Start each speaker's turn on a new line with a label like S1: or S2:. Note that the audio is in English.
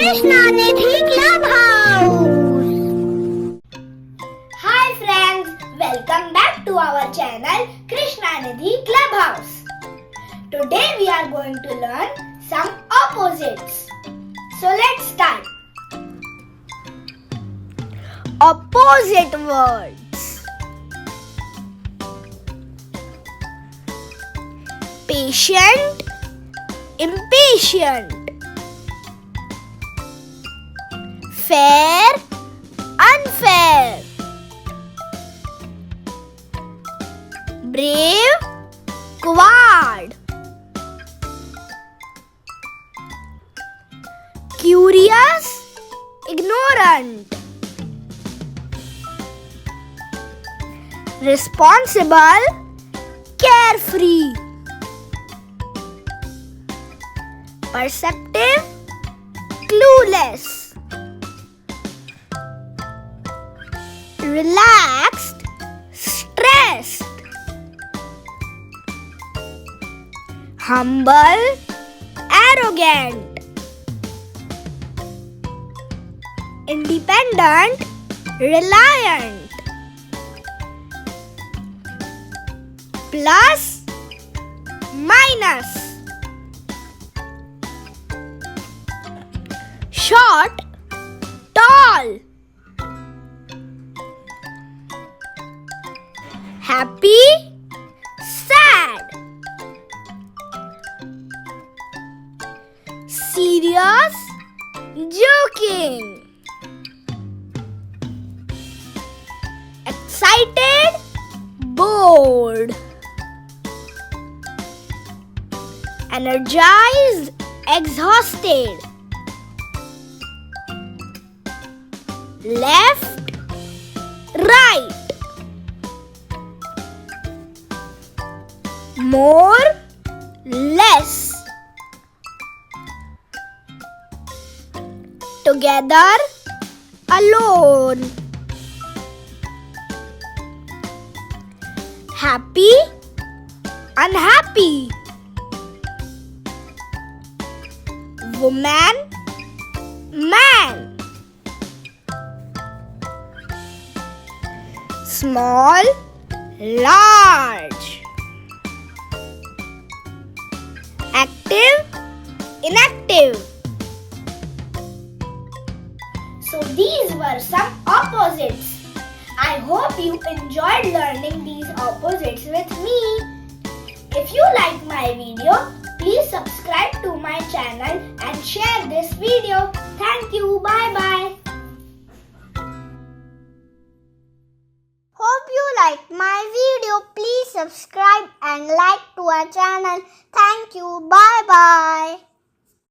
S1: Krishna Nidhi Clubhouse. Hi friends, welcome back to our channel Krishna Nidhi Clubhouse. Today we are going to learn some opposites. So let's start. Opposite words. Patient, impatient. Fair, unfair. Brave, coward. Curious, ignorant. Responsible, carefree. Perceptive, clueless. Relaxed, stressed. Humble, arrogant. Independent, reliant. Plus, minus. Short, tall. Happy, sad. Serious, joking. Excited, bored. Energized, exhausted. Left, right. More, less. Together, alone. Happy, unhappy. Woman, man. Small, large. Active, inactive. So these were some opposites. I hope you enjoyed learning these opposites with me. If you like my video, please subscribe to my channel and share this video. Thank you. Bye bye. Hope you like my video. Please subscribe and like to our channel. Thank you. Bye bye.